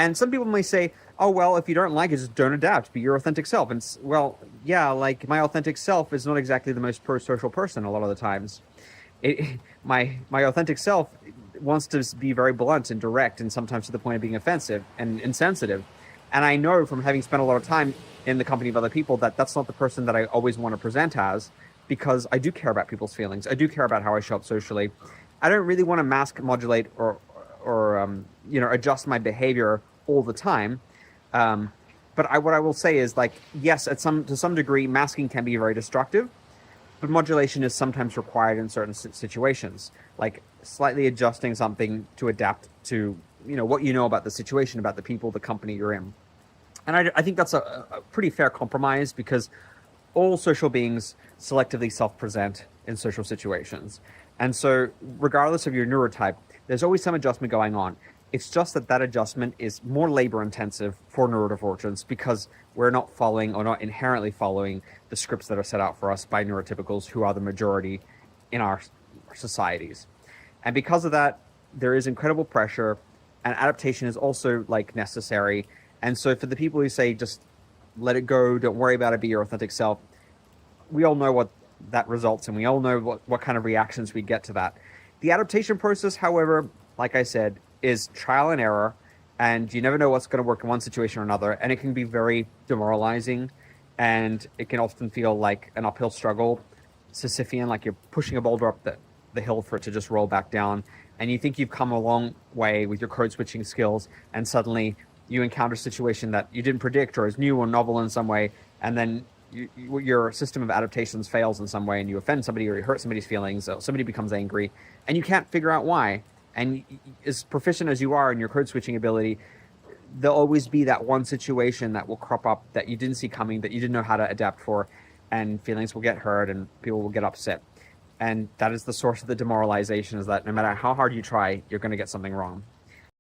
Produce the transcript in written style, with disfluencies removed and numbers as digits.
And some people may say, oh, well, if you don't like it, just don't adapt, be your authentic self. And well, yeah, like my authentic self is not exactly the most pro-social person a lot of the times. My authentic self wants to be very blunt and direct and sometimes to the point of being offensive and insensitive. And I know from having spent a lot of time in the company of other people that that's not the person that I always want to present as, because I do care about people's feelings. I do care about how I show up socially. I don't really want to mask modulate or adjust my behavior all the time. But what I will say is, like, yes, to some degree, masking can be very destructive, but modulation is sometimes required in certain situations, like slightly adjusting something to adapt to what you know about the situation, about the people, the company you're in. And I think that's a pretty fair compromise, because all social beings selectively self-present in social situations. And so regardless of your neurotype, there's always some adjustment going on. It's just that adjustment is more labor intensive for neurodivergents, because we're not following, or not inherently following, the scripts that are set out for us by neurotypicals, who are the majority in our societies. And because of that, there is incredible pressure, and adaptation is also like necessary. And so for the people who say, just let it go, don't worry about it, be your authentic self, we all know what that results in. We all know what kind of reactions we get to that. The adaptation process, however, like I said, is trial and error, and you never know what's going to work in one situation or another, and it can be very demoralizing, and it can often feel like an uphill struggle, Sisyphean, like you're pushing a boulder up the hill for it to just roll back down, and you think you've come a long way with your code switching skills, and suddenly you encounter a situation that you didn't predict or is new or novel in some way, and then your system of adaptations fails in some way, and you offend somebody or you hurt somebody's feelings, or somebody becomes angry, and you can't figure out why. And as proficient as you are in your code switching ability, there'll always be that one situation that will crop up that you didn't see coming, that you didn't know how to adapt for, and feelings will get hurt and people will get upset. And that is the source of the demoralization, is that no matter how hard you try, you're going to get something wrong.